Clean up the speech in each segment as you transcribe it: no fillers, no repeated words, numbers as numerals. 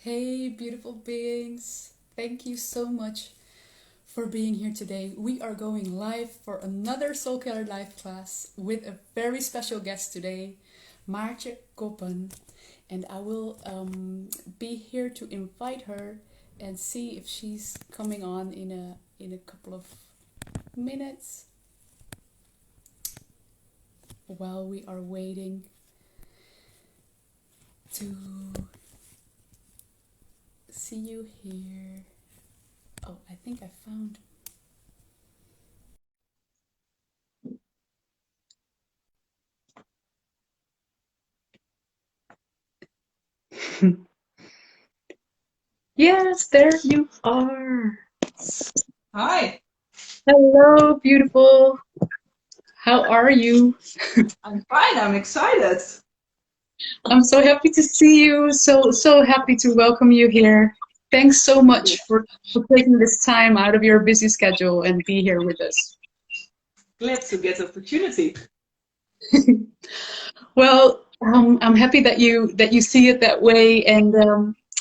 Hey, beautiful beings. Thank you so much for being here today. We are going live for another Soul Killer Live class with a very special guest today, Maartje Koppen. And I will be here to invite her and see if she's coming on in a couple of minutes while we are waiting to see you here. Oh, I think I found. Yes, there you are. Hi, Hello, beautiful. How are you? I'm fine. I'm excited. I'm so happy to see you. So happy to welcome you here. Thanks so much for taking this time out of your busy schedule and be here with us. Glad to get the opportunity. Well, I'm happy that you see it that way. And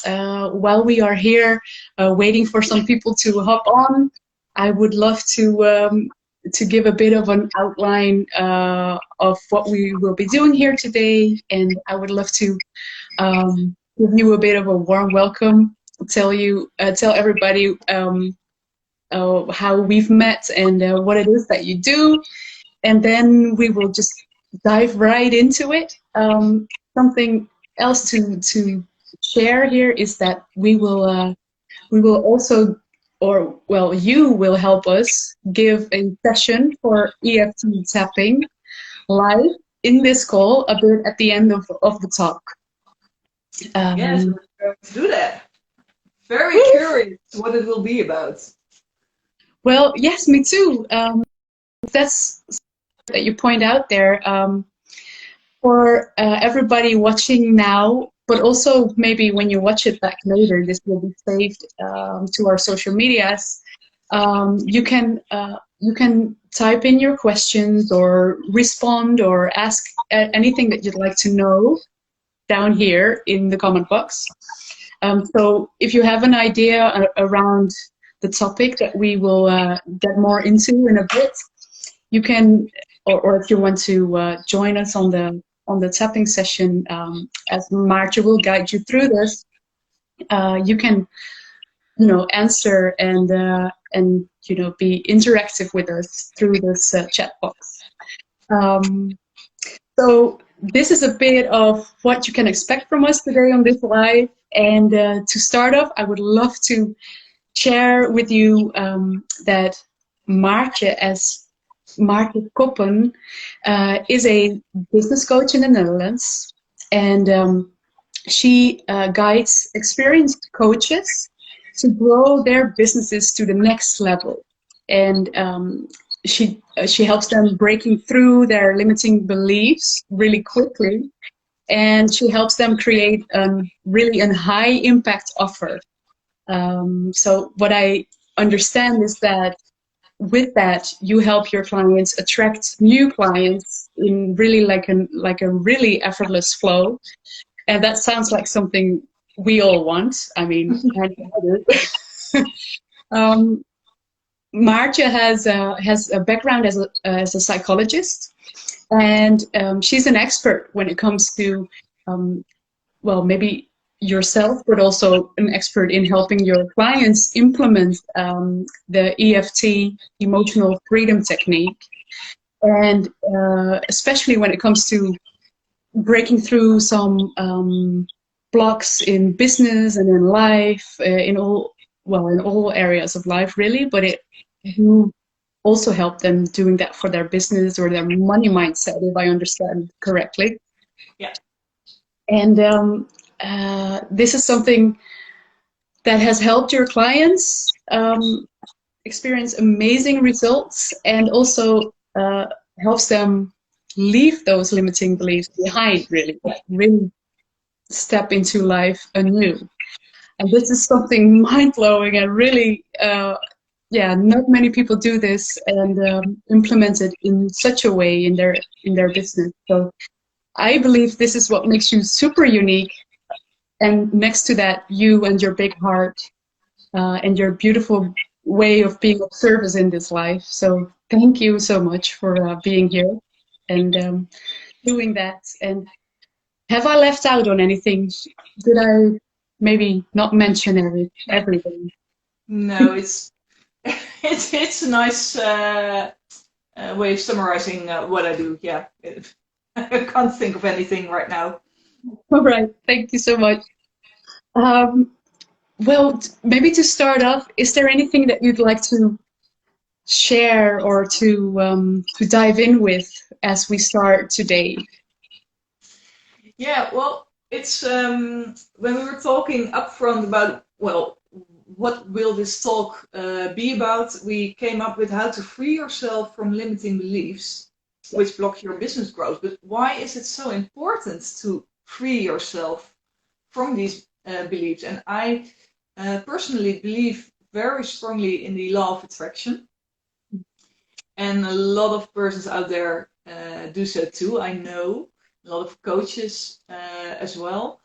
while we are here, waiting for some people to hop on, I would love to give a bit of an outline of what we will be doing here today, and I would love to give you a bit of a warm welcome. Tell everybody how we've met and what it is that you do, and then we will just dive right into it. Something else to share here is that we will also, or well, you will help us give a session for EFT tapping live in this call a bit at the end of the talk. Yes, Um, we're going to do that. Very curious what it will be about. well, yes, me too. That's that you point out there. For everybody watching now, but also maybe when you watch it back later, this will be saved to our social medias. You can type in your questions or respond or ask anything that you'd like to know down here in the comment box. So if you have an idea around the topic that we will get more into in a bit, you can, or if you want to join us on the tapping session, as Maartje will guide you through this, you can, answer and be interactive with us through this chat box. Um, so this is a bit of what you can expect from us today on this live. And to start off, I would love to share with you that Maartje, as Maartje Koppen, is a business coach in the Netherlands, and she guides experienced coaches to grow their businesses to the next level. And she helps them breaking through their limiting beliefs really quickly, and she helps them create really a high impact offer. So what I understand is that with that, you help your clients attract new clients in really like a really effortless flow, and that sounds like something we all want. I mean, I do. um, Maartje has a background as a psychologist, and she's an expert when it comes to well, maybe yourself, but also an expert in helping your clients implement the EFT, Emotional Freedom Technique. And especially when it comes to breaking through some blocks in business and in life, in all areas of life, really. But you also help them doing that for their business or their money mindset, if I understand correctly. Yeah. And this is something that has helped your clients experience amazing results, and also helps them leave those limiting beliefs behind, really step into life anew. And this is something mind-blowing and really, not many people do this and implement it in such a way in their business. So I believe this is what makes you super unique, And next to that, you and your big heart and your beautiful way of being of service in this life. So thank you so much for being here and doing that. And have I left out on anything? Did I maybe not mention everything? No, it's it's a nice way of summarizing what I do. Yeah, I can't think of anything right now. All right, thank you so much. Um, well, maybe to start off, is there anything that you'd like to share or to dive in with as we start today? Yeah, well, it's when we were talking upfront about, well, what will this talk be about, we came up with how to free yourself from limiting beliefs which block your business growth. But why is it so important to free yourself from these beliefs? And I personally believe very strongly in the law of attraction. And a lot of persons out there do so too. I know a lot of coaches as well.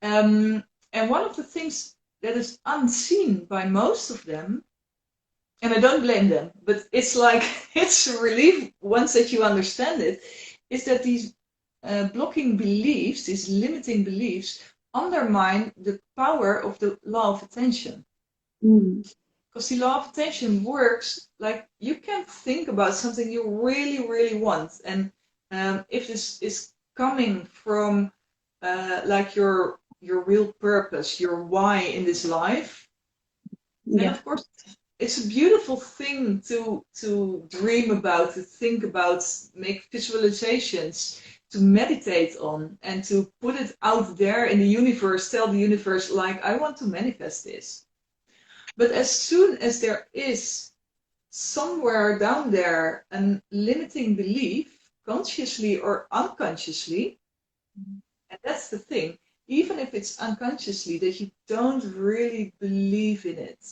And one of the things that is unseen by most of them, and I don't blame them, but it's like it's a relief once that you understand it, is that these blocking beliefs, these limiting beliefs, undermine the power of the law of attention. Mm. Because the law of attention works like you can think about something you really, really want. And if this is coming from like your real purpose, your why in this life, then Yeah, of course it's a beautiful thing to dream about, to think about, make visualizations, to meditate on, and to put it out there in the universe, tell the universe, like, I want to manifest this. But as soon as there is somewhere down there a limiting belief, consciously or unconsciously, and that's the thing, even if it's unconsciously that you don't really believe in it,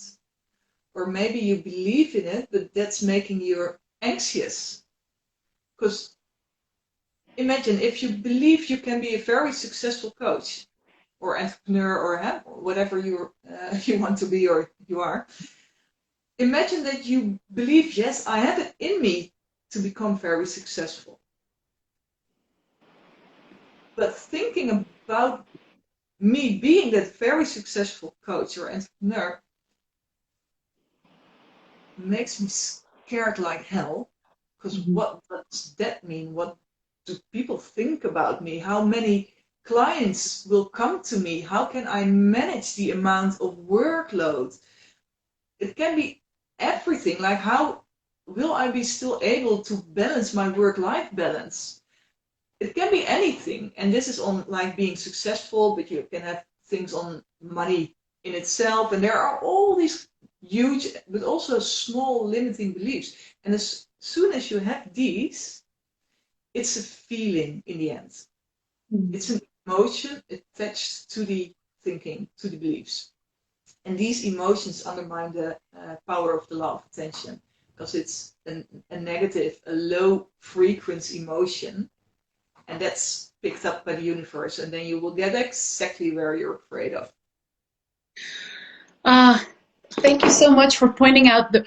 or maybe you believe in it, but that's making you anxious. Because imagine if you believe you can be a very successful coach or entrepreneur or whatever you want to be or you are. Imagine that you believe, yes, I have it in me to become very successful. But thinking about me being that very successful coach or entrepreneur makes me scared like hell. Because mhm. what does that mean? What do people think about me? How many clients will come to me? How can I manage the amount of workload? It can be everything. Like, how will I be still able to balance my work-life balance? It can be anything. And this is on like being successful, but you can have things on money in itself. And there are all these huge, but also small limiting beliefs. And as soon as you have these, it's a feeling in the end. Mm. It's an emotion attached to the thinking, to the beliefs. And these emotions undermine the power of the law of attention because it's a negative, a low frequency emotion. And that's picked up by the universe. And then you will get exactly where you're afraid of. Uh, Thank you so much for pointing out that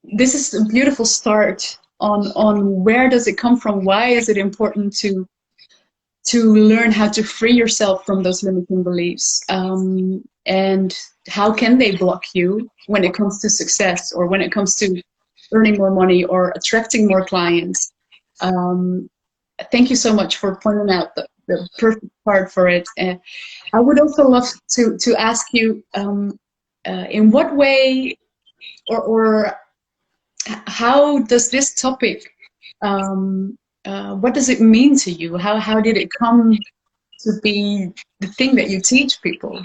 this is a beautiful start on where does it come from? Why is it important to learn how to free yourself from those limiting beliefs? And how can they block you when it comes to success or when it comes to earning more money or attracting more clients? Um, Thank you so much for pointing out the perfect part for it. I would also love to ask you in what way or how does this topic what does it mean to you? How did it come to be the thing that you teach people?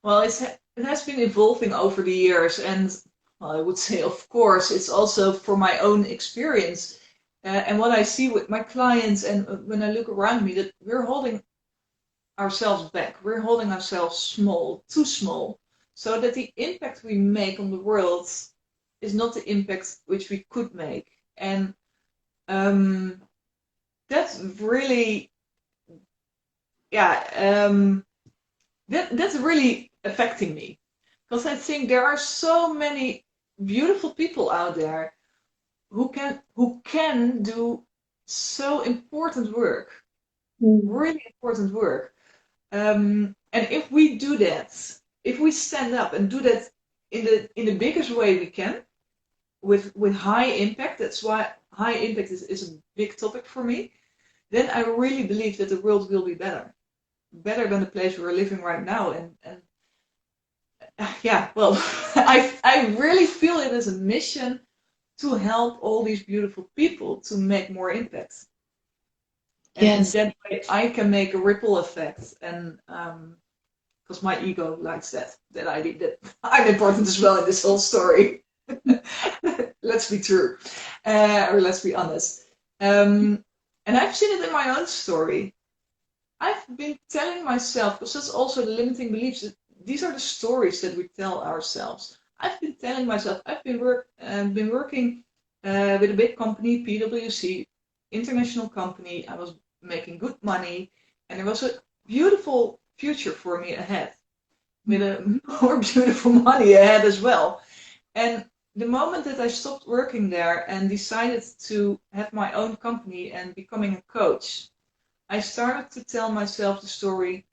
Well, it has been evolving over the years. And well, I would say, of course, it's also from my own experience. And what I see with my clients and when I look around me, that we're holding ourselves back. We're holding ourselves small, too small, so that the impact we make on the world is not the impact which we could make. And um, that's really that's really affecting me, because I think there are so many beautiful people out there who can do so important work, really important work. And if we do that, if we stand up and do that in the biggest way we can, with high impact, that's why high impact is a big topic for me, then I really believe that the world will be better than the place we're living right now. And yeah, well, I really feel it as a mission to help all these beautiful people to make more impact. And in Yes. that way, I can make a ripple effect. And because my ego likes that I did that I'm important as well in this whole story. Let's be true, or let's be honest. And I've seen it in my own story. I've been telling myself, because that's also the limiting beliefs, that these are the stories that we tell ourselves. I've been telling myself, I've been working with a big company, PwC, international company. I was making good money, and there was a beautiful future for me ahead, with a more beautiful money ahead as well. And the moment that I stopped working there and decided to have my own company and becoming a coach, I started to tell myself the story,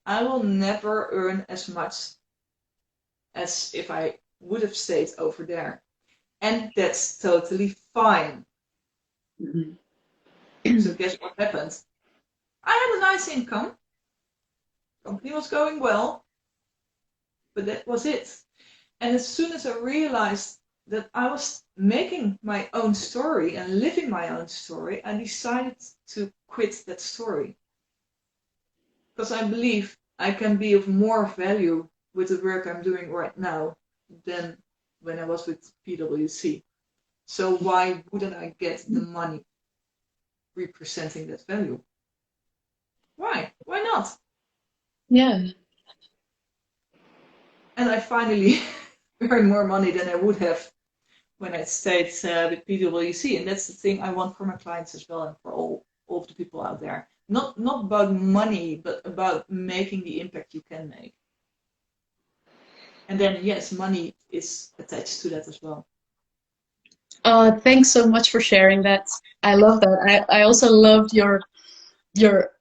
I will never earn as much as if I would have stayed over there. And that's totally fine. So guess what happened? I had a nice income. Company was going well, but that was it. And as soon as I realized that I was making my own story and living my own story, I decided to quit that story. Because I believe I can be of more value with the work I'm doing right now than when I was with PwC. So why wouldn't I get the money representing that value? Why? Why not? Yeah. And I finally earn more money than I would have when I stayed with PwC. And that's the thing I want for my clients as well, and for all of the people out there. Not about money, but about making the impact you can make. And then, yes, money is attached to that as well. Thanks so much for sharing that. I love that. I also loved your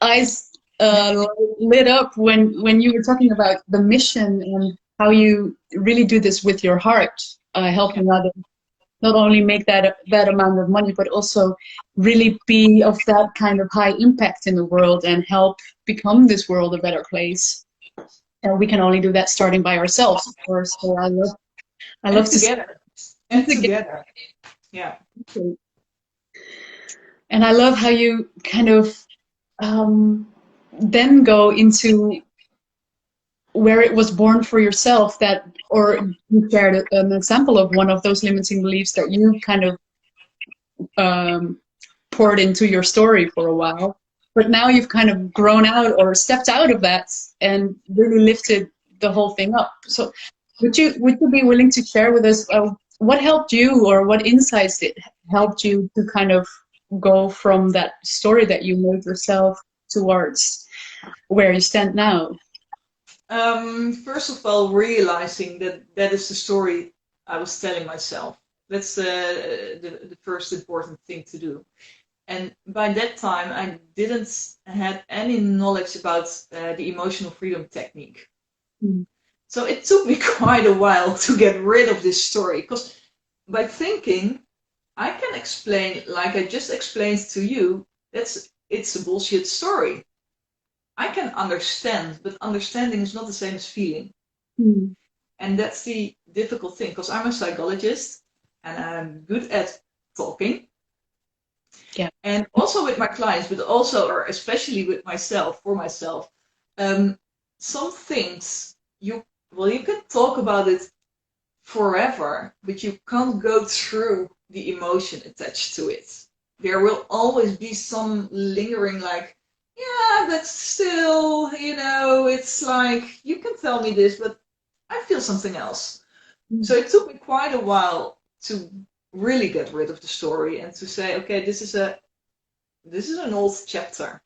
eyes lit up when you were talking about the mission and how you really do this with your heart, helping others not only make that amount of money, but also really be of that kind of high impact in the world and help become this world a better place. And we can only do that starting by ourselves, of course. So I And love to see together. And it together. Yeah. together. And I love how you kind of then go into where it was born for yourself, that, or you shared an example of one of those limiting beliefs that you kind of poured into your story for a while, but now you've kind of grown out or stepped out of that and really lifted the whole thing up. So would you be willing to share with us what helped you, or what insights it helped you to kind of go from that story that you made yourself towards where you stand now? First of all, realizing that that is the story I was telling myself. That's the first important thing to do. And by that time, I didn't have any knowledge about the Emotional Freedom Technique. Mm. So it took me quite a while to get rid of this story, because by thinking, I can explain, like I just explained to you, it's a bullshit story. I can understand, but understanding is not the same as feeling. Mm. And that's the difficult thing, because I'm a psychologist and I'm good at talking. Yeah. And also with my clients, but also, or especially with myself, for myself, some things you can talk about it forever, but you can't go through the emotion attached to it. There will always be some lingering, like, yeah, but still, it's like, you can tell me this, but I feel something else. So it took me quite a while to really get rid of the story and to say, okay, this is an old chapter.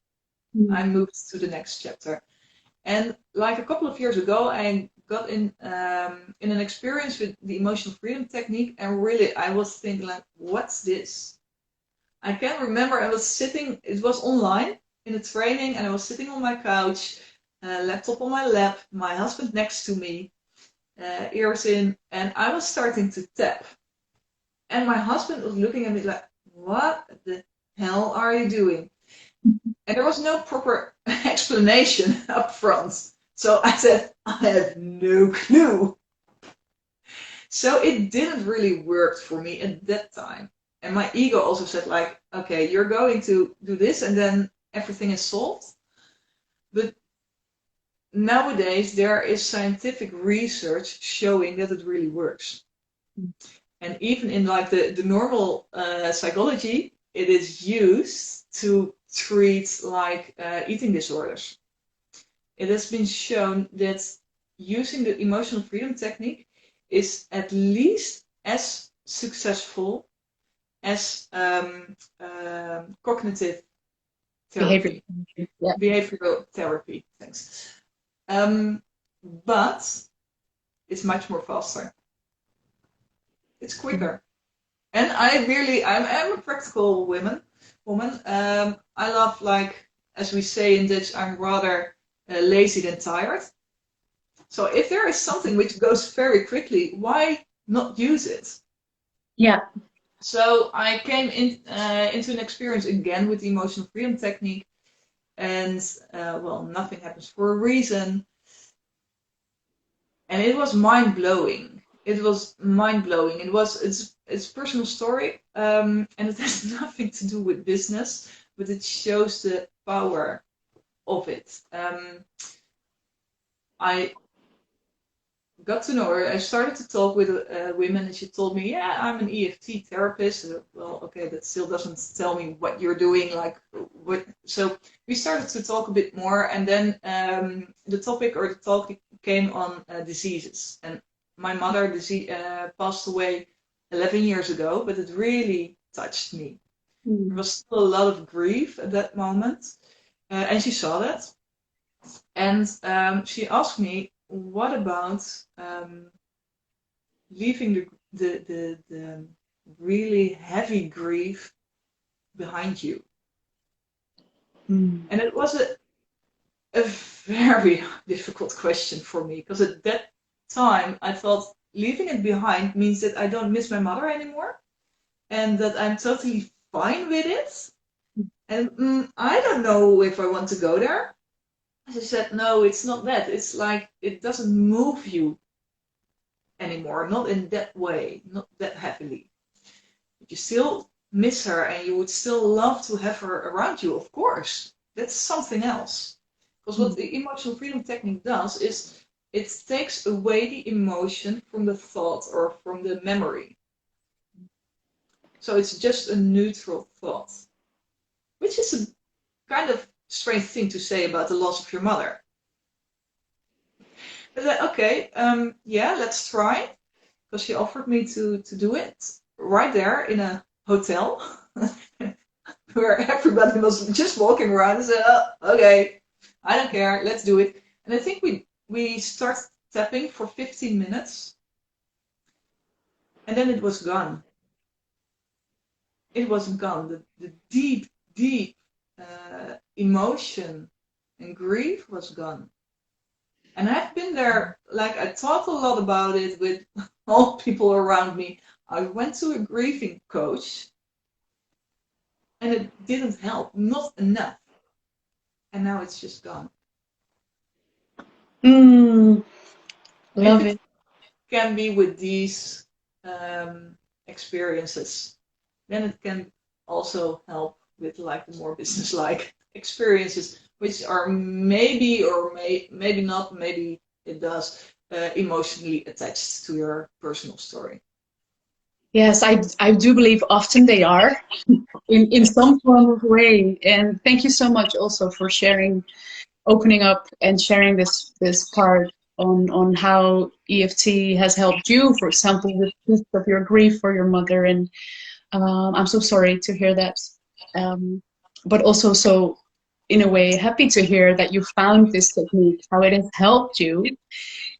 I moved to the next chapter. And like a couple of years ago, I got in an experience with the Emotional Freedom Technique, and really I was thinking like, what's this? I can remember I was sitting, it was online in a training, and I was sitting on my couch, laptop on my lap, my husband next to me, ears in, and I was starting to tap. And my husband was looking at me like, what the hell are you doing? And there was no proper explanation up front. So I said, I have no clue. So it didn't really work for me at that time. And my ego also said like, okay, you're going to do this and then everything is solved. But nowadays there is scientific research showing that it really works. And even in like the normal psychology, it is used to treat like eating disorders. It has been shown that using the emotional freedom technique is at least as successful as cognitive therapy. Behavioral therapy, thanks. But it's much more faster. It's quicker. And I'm a practical woman. I love, like, as we say in Dutch, I'm rather lazy than tired. So if there is something which goes very quickly, why not use it? Yeah. So I came into an experience again with the emotional freedom technique, and well, nothing happens for a reason. And it was mind blowing. It's a personal story, and it has nothing to do with business, but it shows the power of it. I got to know her. I started to talk with women, and she told me, "Yeah, I'm an EFT therapist." Well, okay, that still doesn't tell me what you're doing. Like, what? So we started to talk a bit more, and then the talk came on diseases. And my mother passed away 11 years ago, but it really touched me. There was still a lot of grief at that moment, and she saw that, and she asked me, what about leaving the really heavy grief behind you? And it was a very difficult question for me, because at that time I thought leaving it behind means that I don't miss my mother anymore and that I'm totally fine with it. And I don't know if I want to go there. As I said, no, it's not that. It's like it doesn't move you anymore, not in that way, not that heavily. But you still miss her and you would still love to have her around you, of course. That's something else. Because what the emotional freedom technique does is it takes away the emotion from the thought or from the memory. So it's just a neutral thought, which is a kind of strange thing to say about the loss of your mother. But then, okay, yeah, let's try. Because she offered me to do it right there in a hotel where everybody was just walking around and said, oh, okay, I don't care, let's do it. And I think we started tapping for 15 minutes and then it was gone. It was gone. The deep, deep emotion and grief was gone. And I've been there, like I talked a lot about it with all people around me. I went to a grieving coach and it didn't help, not enough. And now it's just gone. Love it. Can be with these experiences. Then it can also help with like the more business-like experiences, which are maybe or maybe not, maybe it does, emotionally attached to your personal story. Yes, I do believe often they are in some form of way. And thank you so much also for sharing, opening up and sharing this part on how EFT has helped you, for example, with piece of your grief for your mother. And I'm so sorry to hear that. But also so in a way, happy to hear that you found this technique, how it has helped you,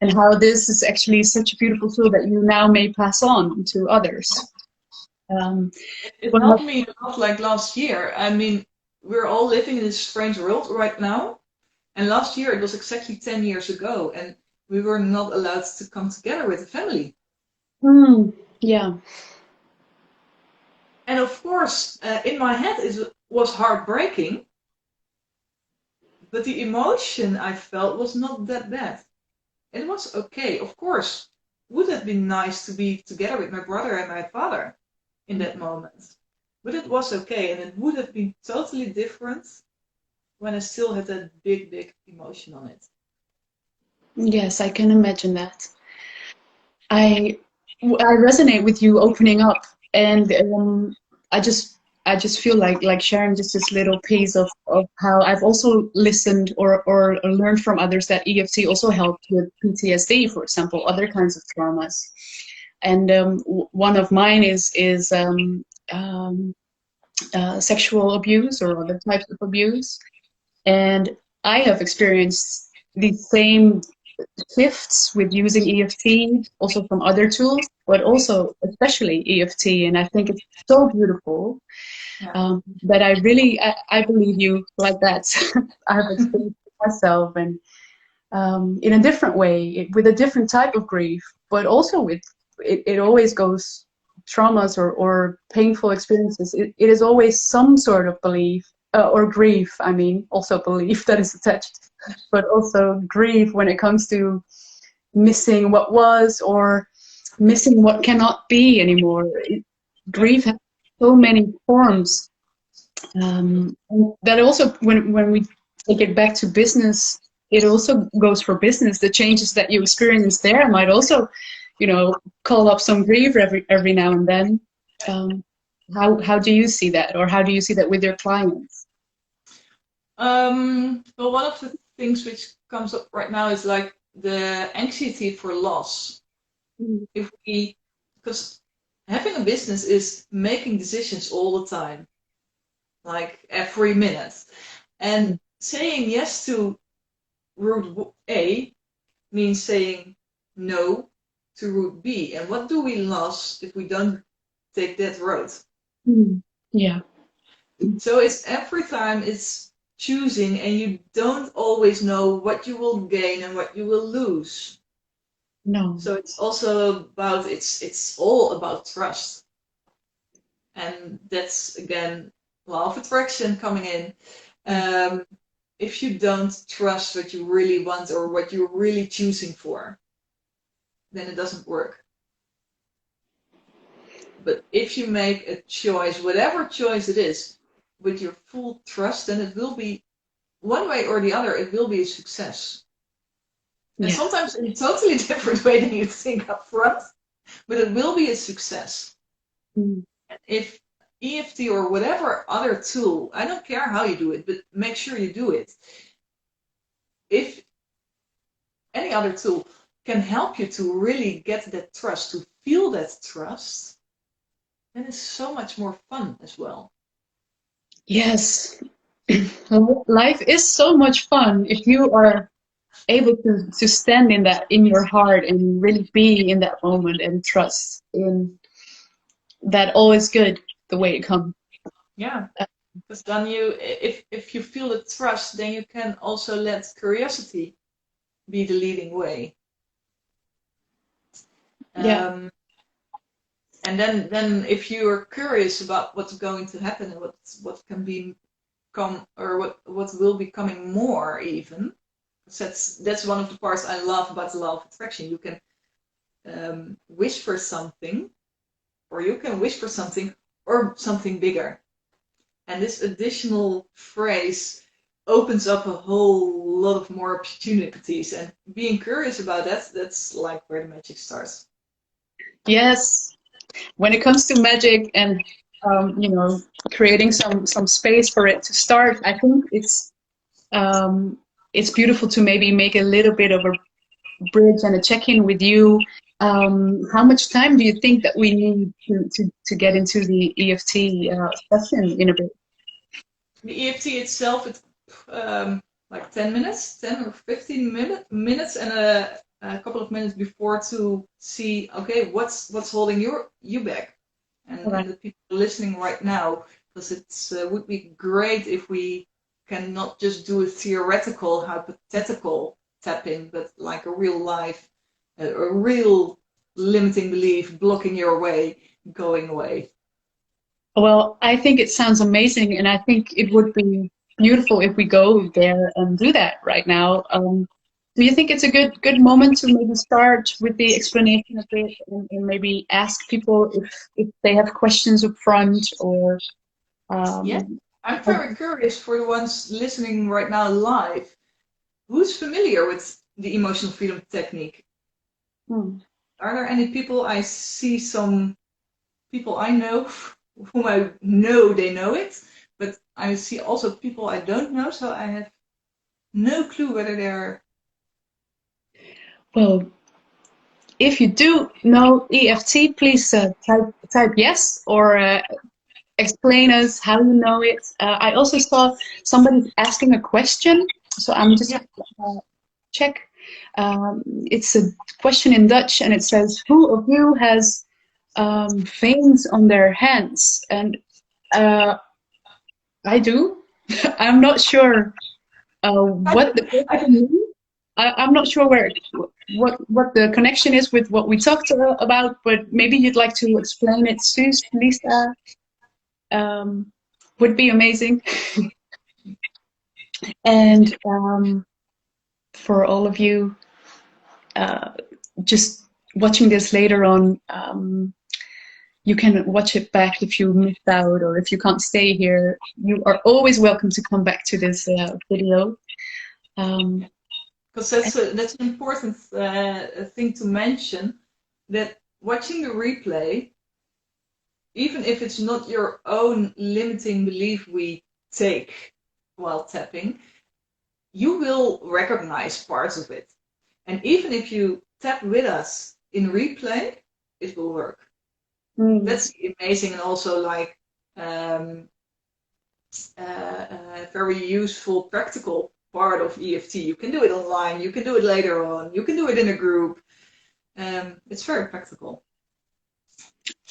and how this is actually such a beautiful tool that you now may pass on to others. It helped me a lot, like last year. I mean, we're all living in this strange world right now. And last year, it was exactly 10 years ago, and we were not allowed to come together with the family. Yeah. And of course, in my head, it was heartbreaking, but the emotion I felt was not that bad. It was okay. Of course, would have been nice to be together with my brother and my father in that moment. But it was okay, and it would have been totally different when I still had that big, big emotion on it. Yes, I can imagine that. I resonate with you opening up, and I just I just feel like sharing just this little piece of how I've also listened or learned from others that EFT also helped with PTSD, for example, other kinds of traumas. And one of mine is sexual abuse or other types of abuse, and I have experienced the same shifts with using EFT, also from other tools, but also especially EFT. And I think it's so beautiful that I believe you like that. I have experienced it myself, and in a different way, with a different type of grief, but also with it always goes traumas or painful experiences. It is always some sort of belief or grief. I mean, also belief that is attached, but also grief when it comes to missing what was or missing what cannot be anymore. Grief has so many forms. That also, when we take it back to business, it also goes for business. The changes that you experience there might also, call up some grief every now and then. How do you see that, or how do you see that with your clients? Well, one of the things which comes up right now is like the anxiety for loss. Because having a business is making decisions all the time, like every minute. And saying yes to route A means saying no to route B. And what do we lose if we don't take that road? Yeah. So it's every time it's choosing, and you don't always know what you will gain and what you will lose. No. So it's also about it's all about trust. And that's again law of attraction coming in. If you don't trust what you really want or what you're really choosing for, then it doesn't work. But if you make a choice, whatever choice it is, with your full trust, then it will be one way or the other, it will be a success. And Yeah. sometimes in a totally different way than you think up front, but it will be a success. If EFT or whatever other tool, I don't care how you do it, but make sure you do it. If any other tool can help you to really get that trust, to feel that trust, then it's so much more fun as well. Yes. Life is so much fun if you are able to stand in that, in your heart, and really be in that moment and trust in that all is good the way it comes. Yeah. Because then if you feel the trust, then you can also let curiosity be the leading way. Yeah. And then if you are curious about what's going to happen and what can become or what will be coming more even, that's one of the parts I love about the law of attraction. You can wish for something, or you can wish for something or something bigger. And this additional phrase opens up a whole lot of more opportunities. And being curious about that's like where the magic starts. Yes. When it comes to magic and creating some space for it to start, I think it's beautiful to maybe make a little bit of a bridge and a check-in with you. How much time do you think that we need to get into the EFT session in a bit? The EFT itself, it like 10 minutes, 10 or 15 minutes, and a couple of minutes before to see, okay, what's holding you back, and the people listening right now, because it's would be great if we can not just do a theoretical, hypothetical tapping, but like a real life, a real limiting belief blocking your way, going away. Well, I think it sounds amazing, and I think it would be beautiful if we go there and do that right now. Do you think it's a good moment to maybe start with the explanation of it, and maybe ask people if they have questions up front, or Yes, I'm very curious for the ones listening right now live. Who's familiar with the Emotional Freedom Technique? Are there any people? I see some people I know whom I know they know it, but I see also people I don't know, so I have no clue whether they're. Well, if you do know EFT, please type yes, or explain us how you know it. I also saw somebody asking a question, so I'm just check. It's a question in Dutch, and it says, "Who of you has veins on their hands?" And I do. I'm not sure what the question means. I'm not sure what the connection is with what we talked about, but maybe you'd like to explain it, Suze, Lisa. Would be amazing. And for all of you just watching this later on, you can watch it back if you missed out, or if you can't stay here. You are always welcome to come back to this video. Because that's an important thing to mention, that watching the replay, even if it's not your own limiting belief we take while tapping, you will recognize parts of it. And even if you tap with us in replay, it will work. That's amazing, and also like very useful, practical part of EFT. You can do it online, you can do it later on, you can do it in a group. It's very practical.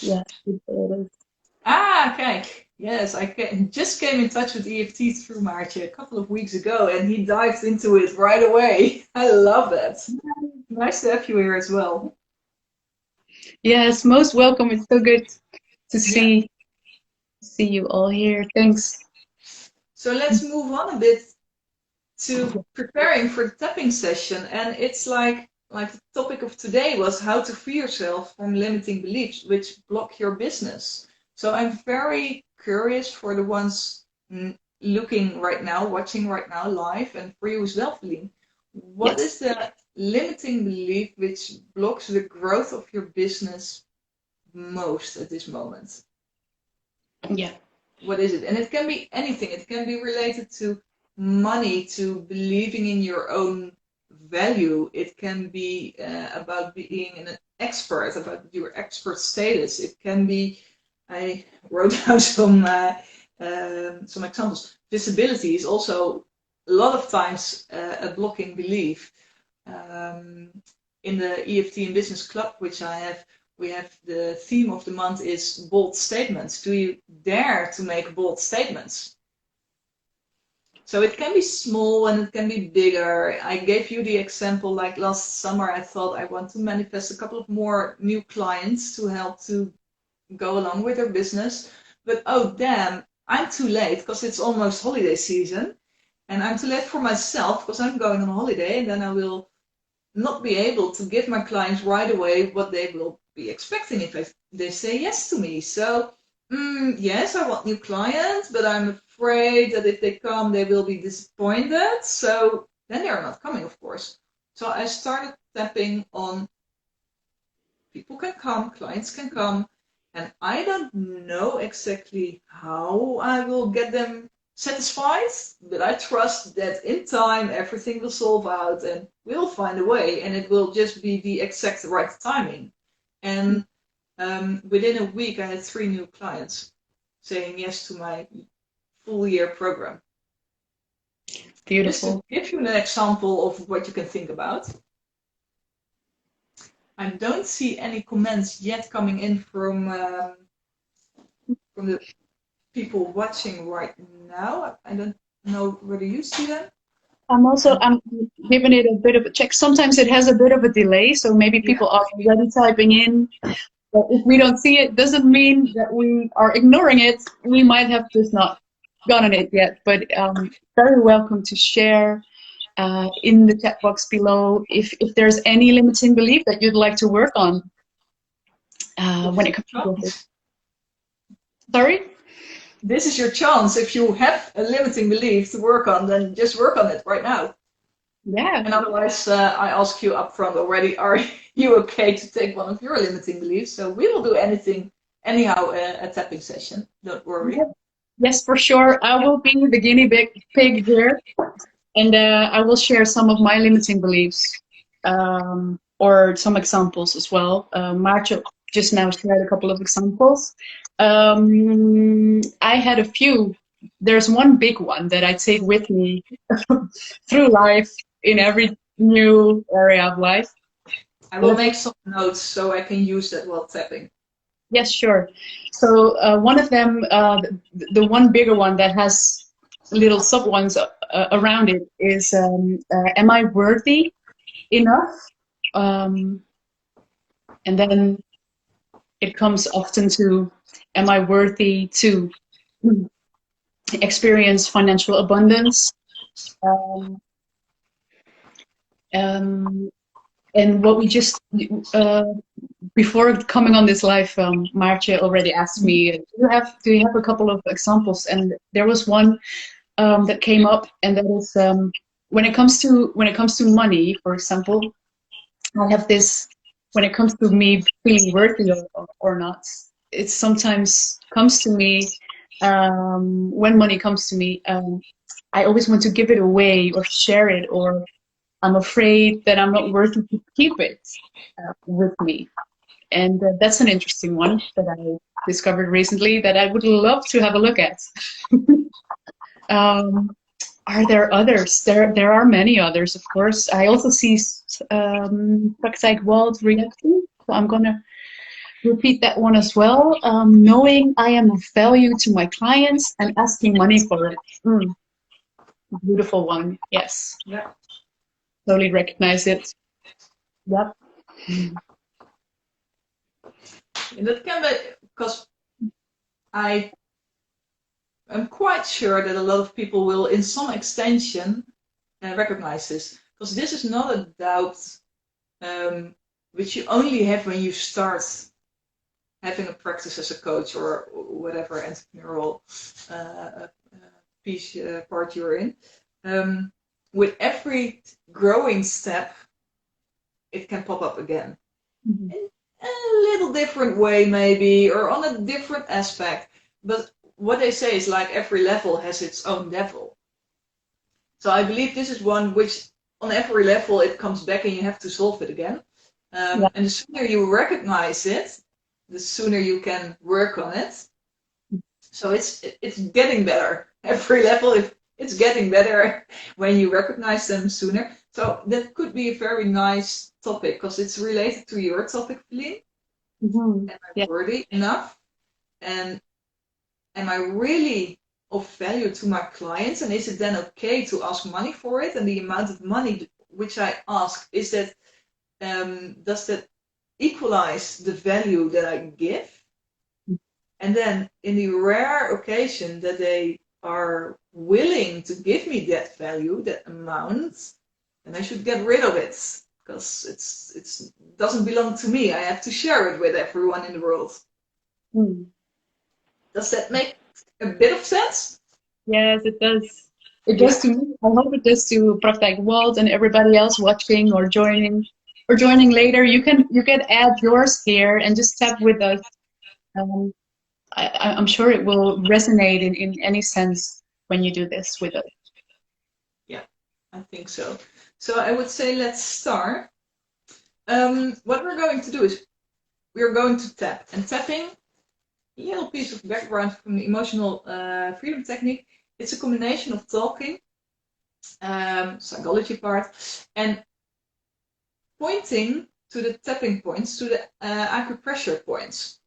Yeah, it is. Okay. Yes, I just came in touch with EFT through Maartje a couple of weeks ago, and he dived into it right away. I love that. Nice to have you here as well. Yes, most welcome. It's so good to see you all here. Thanks. So let's move on a bit to preparing for the tapping session, and it's like the topic of today was how to free yourself from limiting beliefs which block your business. So I'm very curious for the ones looking right now, watching right now live, and for you as well, Feline. What is the limiting belief which blocks the growth of your business most at this moment? Yeah. What is it? And it can be anything. It can be related to money, to believing in your own value. It can be about being an expert, about your expert status. It can be, I wrote down some examples. Visibility is also a lot of times a blocking belief. In the EFT in Business Club, which I have, we have the theme of the month is bold statements. Do you dare to make bold statements? So it can be small and it can be bigger. I gave you the example, like last summer, I thought I want to manifest a couple of more new clients to help to go along with their business. But oh, damn, I'm too late because it's almost holiday season. And I'm too late for myself because I'm going on holiday, and then I will not be able to give my clients right away what they will be expecting if they say yes to me. So, yes, I want new clients, but I'm afraid that if they come, they will be disappointed. So then they're not coming, of course. So I started tapping on people can come, clients can come, and I don't know exactly how I will get them satisfied, but I trust that in time everything will solve out and we'll find a way, and it will just be the exact right timing. And within a week, I had 3 new clients saying yes to my full year program. Just to Beautiful. give you an example of what you can think about. I don't see any comments yet coming in from the people watching right now. I don't know whether you see them. I'm giving it a bit of a check. Sometimes it has a bit of a delay, so maybe people are already typing in. But if we don't see it, doesn't mean that we are ignoring it. We might have just not gotten it yet. But very welcome to share in the chat box below if there's any limiting belief that you'd like to work on when it comes to this. Sorry? This is your chance. If you have a limiting belief to work on, then just work on it right now. Yeah. And otherwise, I ask you up front already, are you okay to take one of your limiting beliefs? So we will do anyhow, a tapping session. Don't worry. Yes, for sure. I will be the guinea pig here, and I will share some of my limiting beliefs or some examples as well. Maartje just now shared a couple of examples. I had a few. There's one big one that I take with me through life in every new area of life. I will make some notes so I can use that while tapping. Yes, sure. So one of them, the one bigger one that has little sub ones around it is, am I worthy enough? And then it comes often to, am I worthy to experience financial abundance? And what we just, before coming on this live, Maartje already asked me, do you have a couple of examples? And there was one that came up, and that is when it comes to money, for example. I have this, when it comes to me feeling worthy or not, it sometimes comes to me when money comes to me. I always want to give it away or share it, or I'm afraid that I'm not worthy to keep it with me. And that's an interesting one that I discovered recently that I would love to have a look at. Are there others? There are many others, of course. I also see praktijk reacting. So I'm going to repeat that one as well. Knowing I am of value to my clients and asking money for it. Beautiful one. Yes. Yeah. Totally recognize it. Yep. And that can be because I'm quite sure that a lot of people will, in some extension, recognize this. Because this is not a doubt which you only have when you start having a practice as a coach or whatever entrepreneurial part you're in. With every growing step, it can pop up again. Mm-hmm. In a little different way, maybe, or on a different aspect. But what they say is like every level has its own devil. So I believe this is one which, on every level, it comes back and you have to solve it again. And the sooner you recognize it, the sooner you can work on it. So it's getting better. Every level, it's getting better when you recognize them sooner. So that could be a very nice topic because it's related to your topic, Feline. Mm-hmm. Am I worthy enough? And am I really of value to my clients? And is it then okay to ask money for it? And the amount of money which I ask, is that does that equalize the value that I give? And then in the rare occasion that they are willing to give me that value, that amount, then I should get rid of it because it doesn't belong to me. I have to share it with everyone in the world. Does that make a bit of sense? Yes, it does. It does to me. I hope it does to Praktijk World and everybody else watching or joining later. You can add yours here and just tap with us. I'm sure it will resonate in any sense when you do this with us. Yeah, I think so. So I would say let's start. What we're going to do is we're going to tap. And tapping, a little piece of background from the Emotional Freedom Technique, it's a combination of talking psychology part, and pointing to the tapping points, to the acupressure points.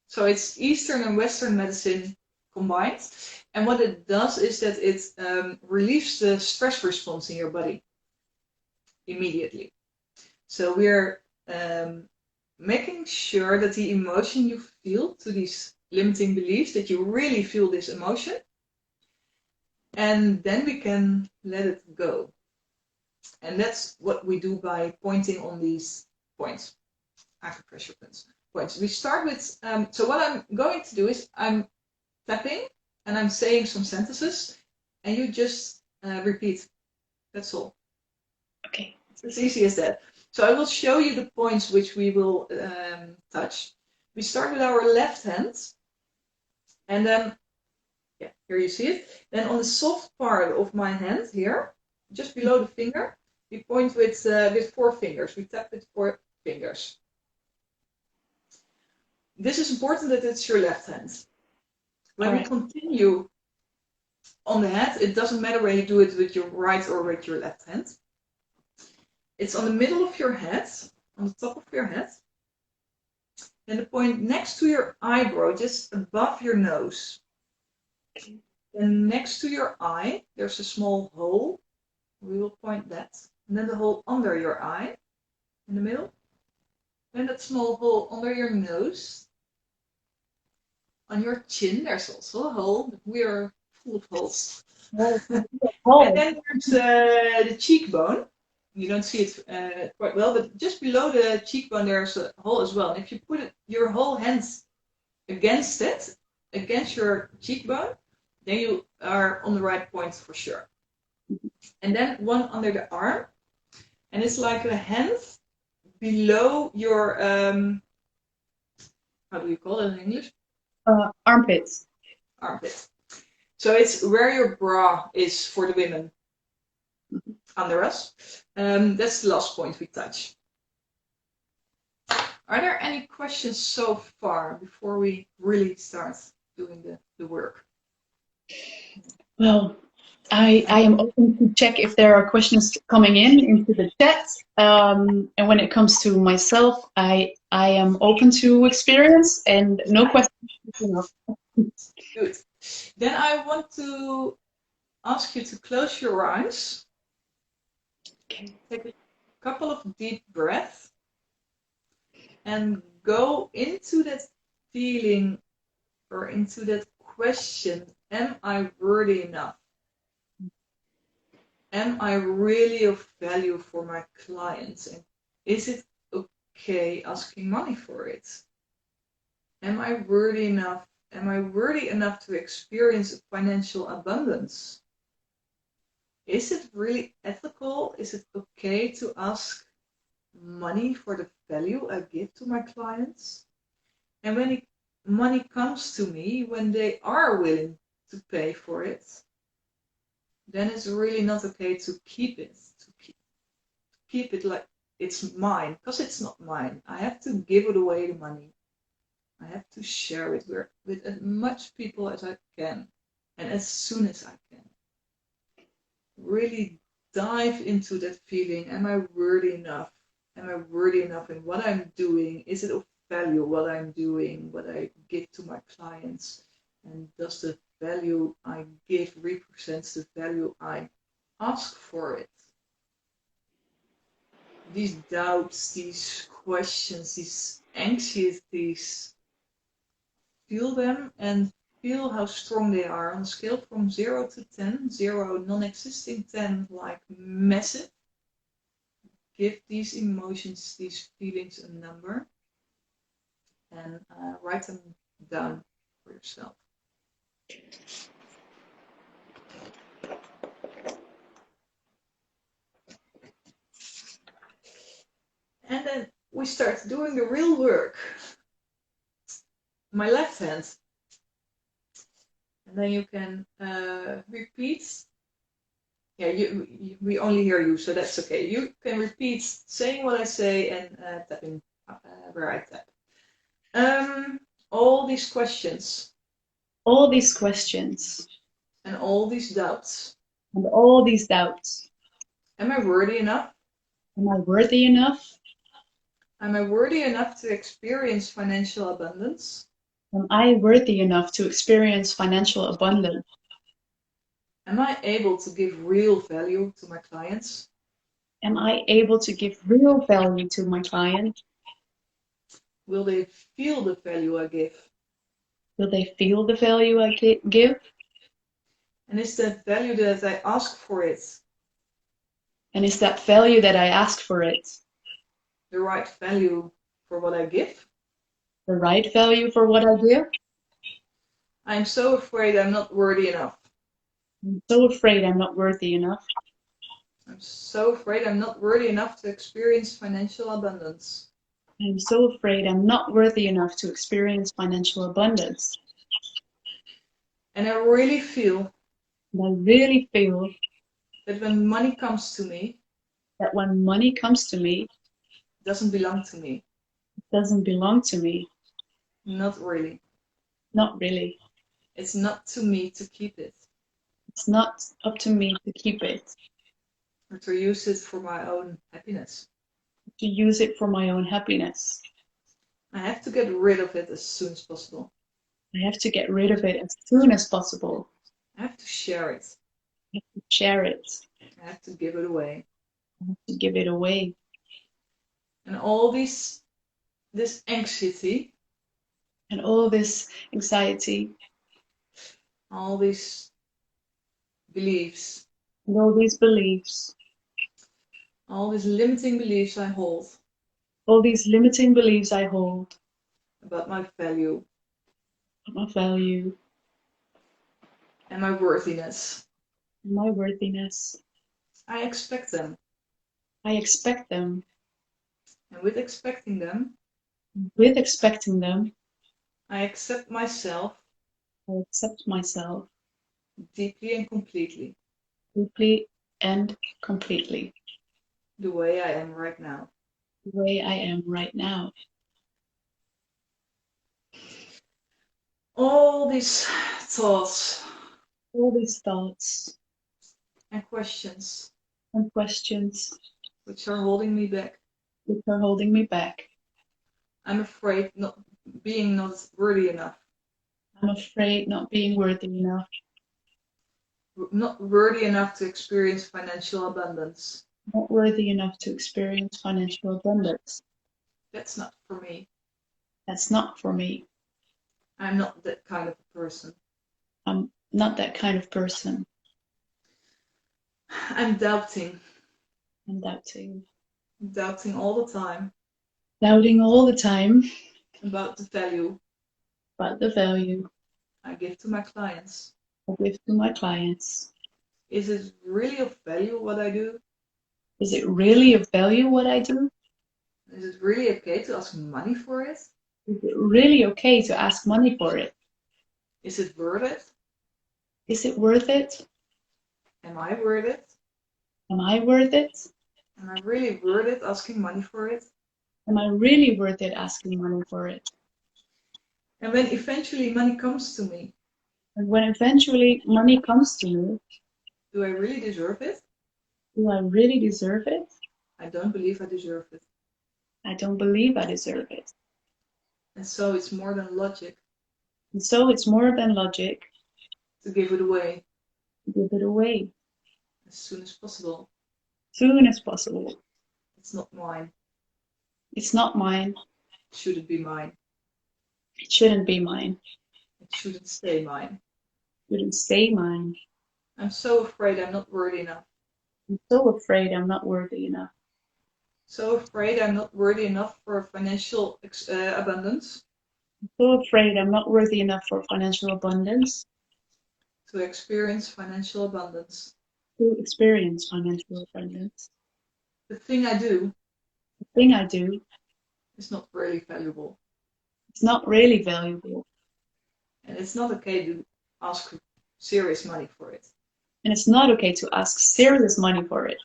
So it's Eastern and Western medicine combined. And what it does is that it relieves the stress response in your body immediately. So we're making sure that the emotion you feel to these limiting beliefs, that you really feel this emotion, and then we can let it go. And that's what we do by pointing on these points, acupressure points. We start with, so what I'm going to do is I'm tapping and I'm saying some sentences and you just repeat. That's all. Okay. It's as easy as that. So I will show you the points which we will touch. We start with our left hand, and then, yeah, here you see it. Then on the soft part of my hand here, just below the finger, we point with 4 fingers. We tap with 4 fingers. This is important that it's your left hand. When we continue on the head, it doesn't matter whether you do it with your right or with your left hand. It's on the middle of your head, on the top of your head. And the point next to your eyebrow, just above your nose. And next to your eye, there's a small hole. We will point that. And then the hole under your eye, in the middle. Then that small hole under your nose. On your chin, there's also a hole. We are full of holes. And then there's the cheekbone. You don't see it quite well, but just below the cheekbone there's a hole as well. And if you put your whole hands against it, against your cheekbone, then you are on the right point for sure. And then one under the arm, and it's like a hand below your, how do you call it in English? Armpits. Armpit. So it's where your bra is for the women. Under us. That's the last point we touch. Are there any questions so far before we really start doing the work? Well, I am open to check if there are questions coming in into the chat. And when it comes to myself, I am open to experience and no questions. Good. Then I want to ask you to close your eyes. Okay. Take a couple of deep breaths and go into that feeling or into that question, am I worthy enough? Am I really of value for my clients? And is it okay asking money for it? Am I worthy enough? Am I worthy enough to experience financial abundance? Is it really ethical? Is it okay to ask money for the value I give to my clients? And when money comes to me, when they are willing to pay for it, then it's really not okay to keep it, to keep it like it's mine, because it's not mine. I have to give it away, the money. I have to share it with as much people as I can, and as soon as I can. Really dive into that feeling. Am I worthy enough? Am I worthy enough in what I'm doing? Is it of value what I'm doing, what I give to my clients? And does the value I give represents the value I ask for it? These doubts, these questions, these anxieties, feel them and feel how strong they are on a scale from 0 to 10, 0 non-existing, 10 like massive. Give these emotions, these feelings a number and write them down for yourself. And then we start doing the real work. My left hand. And then you can repeat. Yeah, we only hear you, so that's okay. You can repeat saying what I say and tapping where I tap. All these questions. All these questions. And all these doubts. and all these doubts. Am I worthy enough? Am I worthy enough? Am I worthy enough to experience financial abundance? Am I worthy enough to experience financial abundance? Am I able to give real value to my clients? Am I able to give real value to my client? Will they feel the value I give? Will they feel the value I give? And is that value that I ask for it And is that value that I ask for it the right value for what I give? the right value for what I give? I'm so afraid I'm not worthy enough. I'm so afraid I'm not worthy enough. I'm so afraid I'm not worthy enough to experience financial abundance. I'm so afraid I'm not worthy enough to experience financial abundance. And I really feel And I really feel that when money comes to me, that when money comes to me, it doesn't belong to me. it doesn't belong to me. Not really. Not really. It's not to me to keep it It's not up to me to keep it, or to use it for my own happiness. to use it for my own happiness. I have to get rid of it as soon as possible. I have to get rid of it as soon as possible. I have to share it. I have to share it. I have to give it away. I have to give it away. And all this anxiety, And all this anxiety all these beliefs, and all these beliefs, all these limiting beliefs I hold all these limiting beliefs I hold about my value of my value and my worthiness, and my worthiness. I expect them. I expect them. And with expecting them, With expecting them, I accept myself I accept myself deeply and completely, deeply and completely, the way I am right now. the way I am right now. All these thoughts All these thoughts and questions and questions which are holding me back. which are holding me back. I'm afraid being not worthy enough, I'm afraid not being worthy enough, not worthy enough to experience financial abundance. not worthy enough to experience financial abundance. That's not for me. That's not for me. I'm not that kind of a person. I'm not that kind of person. I'm doubting, I'm doubting. doubting all the time Doubting all the time about the value about the value I give to my clients. I give to my clients. Is it really of value what I do? Is it really of value what I do? Is it really okay to ask money for it? Is it really okay to ask money for it? Is it worth it? Is it worth it? Am I worth it? Am I worth it? Am I really worth it asking money for it? Am I really worth it asking money for it? And when eventually money comes to me, And when eventually money comes to me, do I really deserve it? do I really deserve it? I don't believe I deserve it. I don't believe I deserve it. And so it's more than logic And so it's more than logic to give it away to give it away as soon as possible. soon as possible. It's not mine. It's not mine. Should it be mine? It shouldn't be mine. It shouldn't stay mine. It shouldn't stay mine. I'm so afraid I'm not worthy enough. I'm so afraid I'm not worthy enough. So afraid I'm not worthy enough for financial abundance, I'm so afraid I'm not worthy enough for financial abundance to experience financial abundance. to experience financial abundance. The thing I do The thing I do is not really valuable. is not really valuable, And it's not okay to ask serious money for it. and it's not okay to ask serious money for it.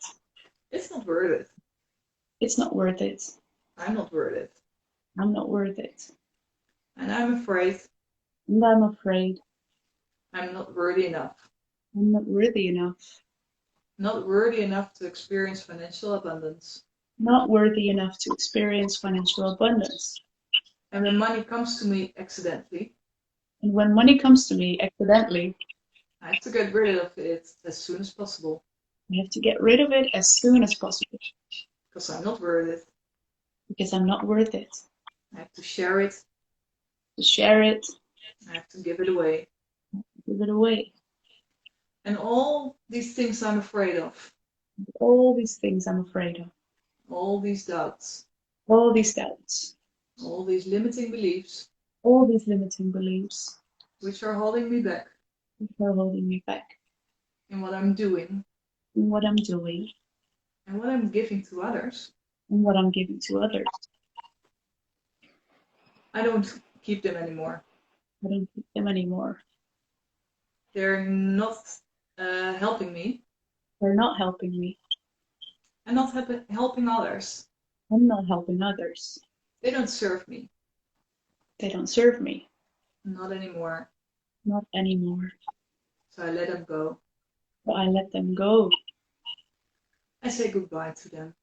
It's not worth it. It's not worth it. I'm not worth it. I'm not worth it. And I'm afraid And I'm afraid I'm not worthy enough. I'm not worthy enough. Not worthy enough to experience financial abundance. Not worthy enough to experience financial abundance. And when money comes to me accidentally, And when money comes to me accidentally, I have to get rid of it as soon as possible. I have to get rid of it as soon as possible. Because I'm not worth it. Because I'm not worth it. I have to share it. To share it, I have to give it away. give it away. And all these things I'm afraid of. All these things I'm afraid of. All these doubts. All these doubts. All these limiting beliefs. All these limiting beliefs. Which are holding me back. Which are holding me back. In what I'm doing. In what I'm doing. And what I'm giving to others. And what I'm giving to others. I don't keep them anymore. I don't keep them anymore. They're not helping me. They're not helping me. And not helping others. I'm not helping others. They don't serve me. They don't serve me. Not anymore. Not anymore. So I let them go. So I let them go. I say goodbye to them.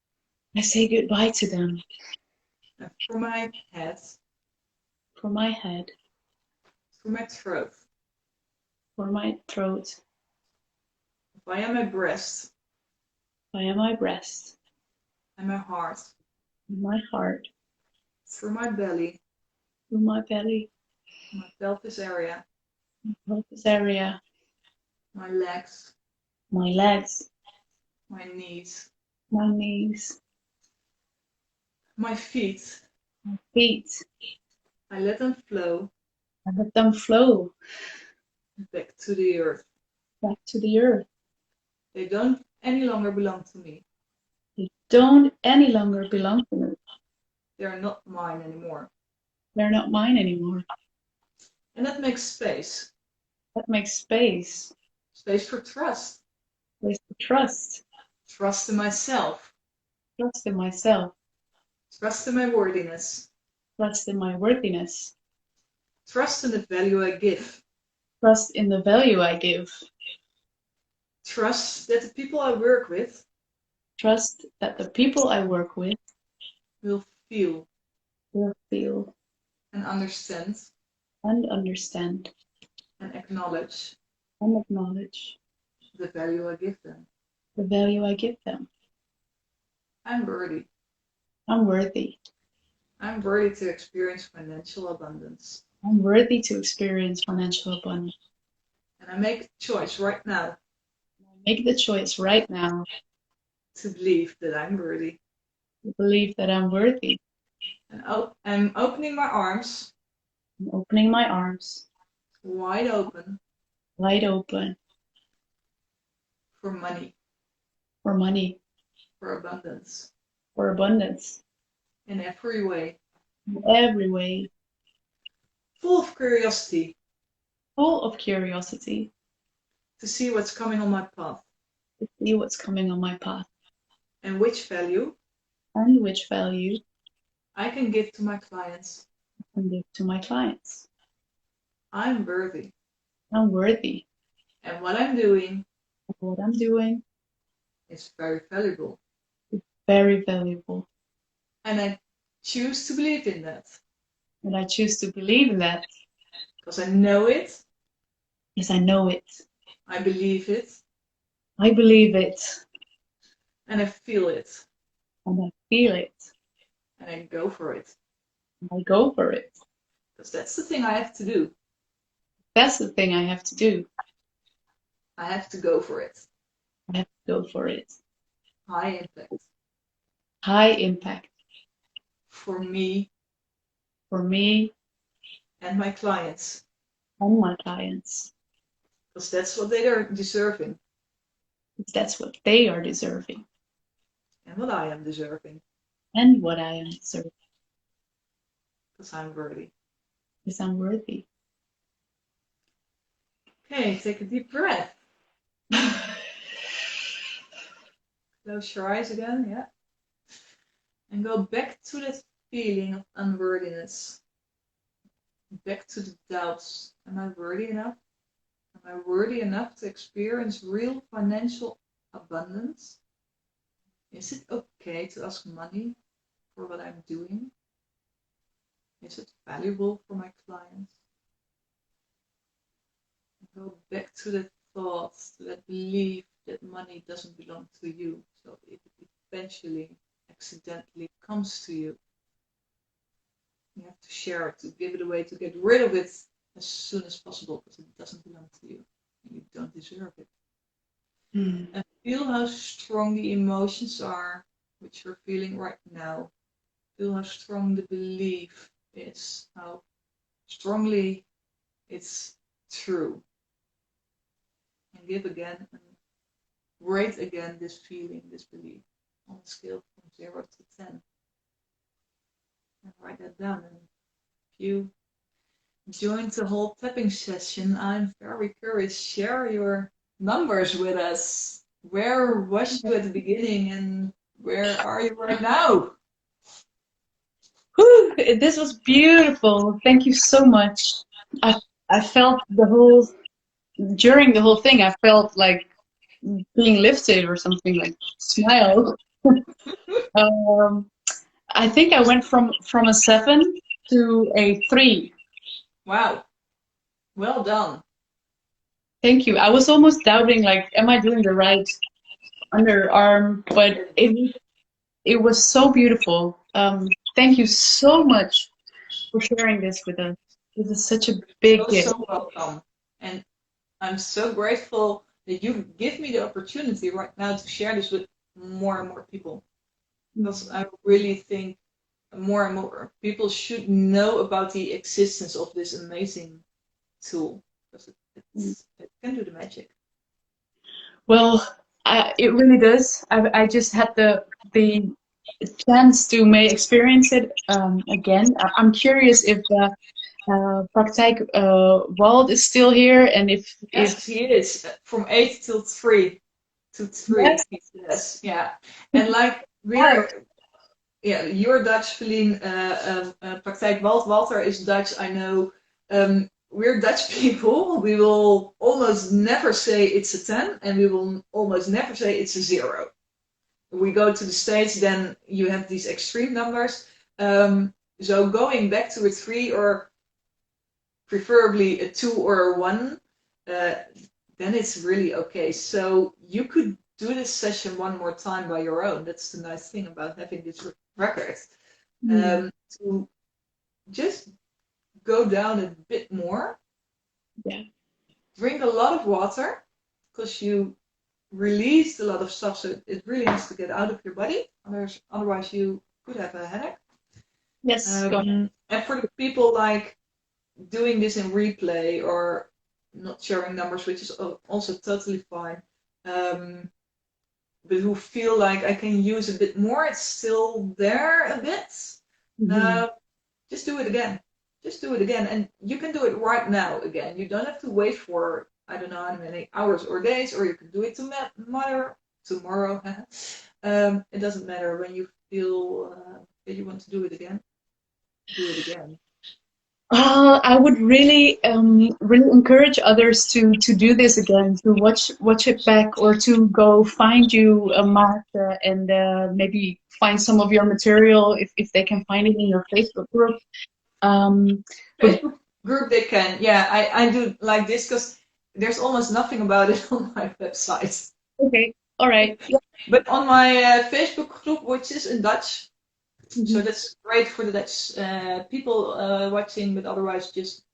I say goodbye to them. And for my head. For my head. For my throat. For my throat. Via my breast. Via my breast. And my heart. And my heart. Through my belly. Through my belly. My pelvis area. My pelvis area. My legs. My legs. My knees. My knees. My feet. My feet. I let them flow. I let them flow. Back to the earth. Back to the earth. They don't any longer belong to me. They don't any longer belong to me. They are not mine anymore. They're not mine anymore. And that makes space. That makes space. Space for trust. Space for trust. Trust in myself. Trust in myself. Trust in my worthiness. Trust in my worthiness. Trust in the value I give. Trust in the value I give. Trust that the people I work with Trust that the people I work with will feel and understand understand and acknowledge the value I give them. the value I give them. I'm worthy. I'm worthy. I'm worthy to experience financial abundance. I'm worthy to experience financial abundance. And I make a choice right now Make the choice right now to believe that I'm worthy. to believe that I'm worthy. And I'm opening my arms I'm opening my arms wide open for money, for money, for abundance, for abundance, in every way. in every way, Full of curiosity full of curiosity to see what's coming on my path to see what's coming on my path and which value and which value I can give to my clients. I can give to my clients. I'm worthy. I'm worthy. And what I'm doing What I'm doing is very valuable. is very valuable. And I choose to believe in that. And I choose to believe in that Because I know it. because I know it. I believe it. I believe it. And I feel it. And I feel it. And I go for it. And I go for it. Because that's the thing I have to do. That's the thing I have to do. I have to go for it. I have to go for it. High impact. High impact. For me. For me. And my clients. And my clients. Because that's what they are deserving. Because that's what they are deserving. And what I am deserving. And what I am deserving. Because I'm worthy. Because I'm worthy. Okay, take a deep breath. Close your eyes again, yeah. And go back to that feeling of unworthiness. Back to the doubts. Am I worthy enough? Am I worthy enough to experience real financial abundance? Is it okay to ask money for what I'm doing? Is it valuable for my clients? Go back to that thought, to that belief that money doesn't belong to you. So it eventually, accidentally comes to you. You have to share it, to give it away, to get rid of it as soon as possible, because it doesn't belong to you. And you don't deserve it. And feel how strong the emotions are which you're feeling right now. Feel how strong the belief is, how strongly it's true. And give again and rate again this feeling, this belief on a scale from 0 to 10. And write that down. And if you joined the whole tapping session, I'm very curious. Share your numbers with us. Where was you at the beginning and where are you right now? Whew, this was beautiful. Thank you so much. I felt during the whole thing, I felt like being lifted or something, like smile. I think I went from a 7 to a 3. Wow. Well done. Thank you. I was almost doubting, like, am I doing the right underarm? But it was so beautiful. Thank you so much for sharing this with us. This is such a big gift. So welcome. And I'm so grateful that you give me the opportunity right now to share this with more and more people. Because I really think more and more people should know about the existence of this amazing tool. Because it can do the magic. Well, it really does. I just had the chance to may experience it again. I'm curious if Praktijk Wald is still here, and Yes, he is from 8 till 3 to 3. Yes. He says, yeah, and like you're Dutch, Feline. Praktijk Wald. Walter is Dutch. I know. We're Dutch people. We will almost never say it's a 10, and we will almost never say it's a 0. We go to the States, then you have these extreme numbers. So going back to a 3 or preferably a 2 or a 1, then it's really okay. So you could do this session one more time by your own. That's the nice thing about having this record. To just go down a bit more. Yeah. Drink a lot of water, because you released a lot of stuff, so it really has to get out of your body. Otherwise you could have a headache. Yes. And for the people like doing this in replay or not sharing numbers, which is also totally fine, but who feel like I can use a bit more, it's still there a bit, just do it again. Just do it again. And you can do it right now again. You don't have to wait for, I don't know how many hours or days, or you can do it tomorrow. It doesn't matter. When you feel that you want to do it again, do it again. I would really, really encourage others to do this again, to watch it back, or to go find you, Maartje, and maybe find some of your material if they can find it in your Facebook group. Facebook group they can. Yeah, I do like this because there's almost nothing about it on my website. Okay, all right. Yeah. But on my Facebook group, which is in Dutch, so that's great for the Dutch people watching, but otherwise just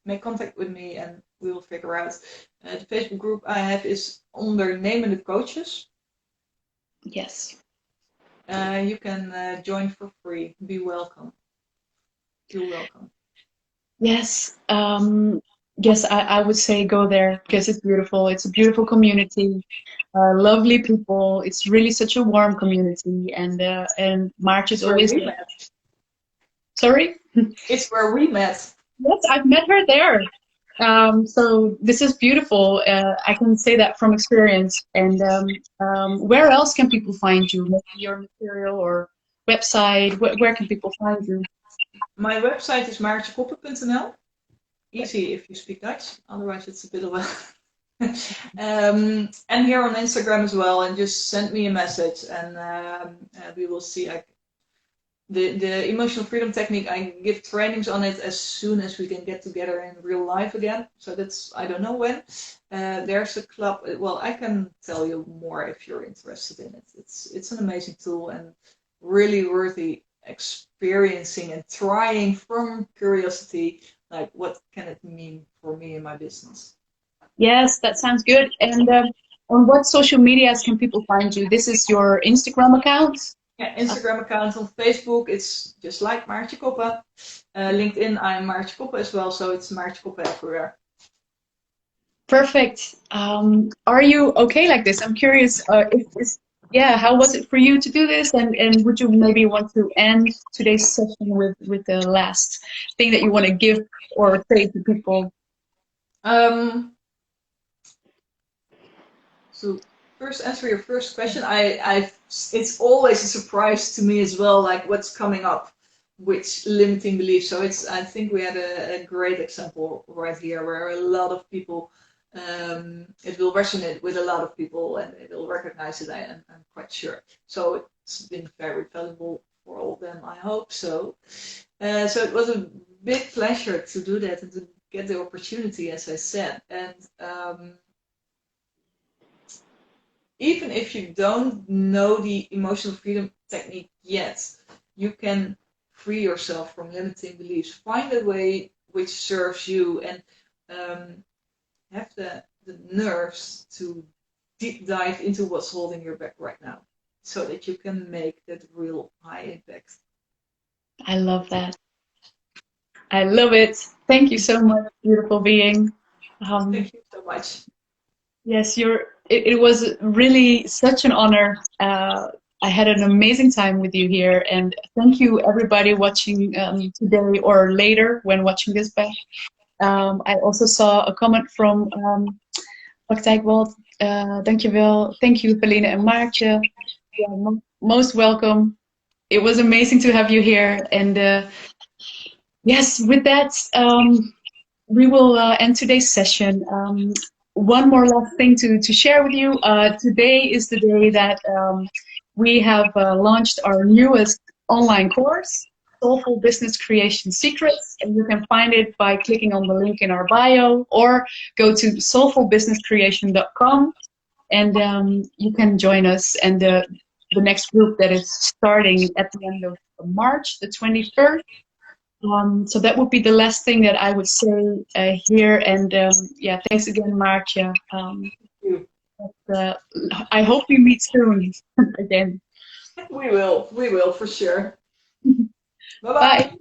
make contact with me and we will figure out. The Facebook group I have is under Nemende Coaches. Yes. You can join for free. Be welcome. You're welcome. Yes. Yes, I would say go there because it's beautiful. It's a beautiful community, lovely people. It's really such a warm community, and Maartje is always there. Sorry? It's where we met. Yes, I've met her there. So this is beautiful. I can say that from experience. And where else can people find you? Maybe your material or website? Where can people find you? My website is maartjekoppen.nl. Easy if you speak Dutch. Otherwise, it's a bit of a And here on Instagram as well, and just send me a message, and we will see. The Emotional Freedom Technique, I give trainings on it as soon as we can get together in real life again. So that's, I don't know when. There's a club. Well, I can tell you more if you're interested in it. It's an amazing tool and really worthy experiencing and trying from curiosity. Like, what can it mean for me in my business? Yes, that sounds good. And on what social medias can people find you? This is your Instagram account? Yeah, Instagram account. On Facebook, it's just like Maartje Koppen. LinkedIn, I'm Maartje Koppen as well, so it's Maartje Koppen everywhere. Perfect. Are you okay like this? I'm curious. Yeah, how was it for you to do this? And would you maybe want to end today's session with the last thing that you want to give or say to people? So first, answer your first question. It's always a surprise to me as well, like what's coming up, which limiting beliefs. So I think we had a great example right here where a lot of people, it will resonate with a lot of people and it will recognize it. I'm quite sure. So it's been very valuable for all of them. I hope so. So it was a big pleasure to do that and to get the opportunity, as I said. And even if you don't know the emotional freedom technique yet, you can free yourself from limiting beliefs. Find a way which serves you, and have the nerves to deep dive into what's holding you back right now so that you can make that real high impact. I love that. I love it. Thank you so much, beautiful being. Thank you so much. Yes, it was really such an honor. I had an amazing time with you here, and thank you everybody watching today or later when watching this back. I also saw a comment from Praktijkwoord. Dankjewel. Thank you, Feline and Maartje. Yeah, most welcome. It was amazing to have you here. And yes, with that, we will end today's session. One more last thing to share with you. Today is the day that we have launched our newest online course, Soulful Business Creation Secrets. And you can find it by clicking on the link in our bio or go to soulfulbusinesscreation.com and you can join us. And the next group that is starting at the end of March, the 21st. So that would be the last thing that I would say here. And yeah, thanks again, Maartje. I hope we meet soon again. We will for sure. Bye-bye. Bye.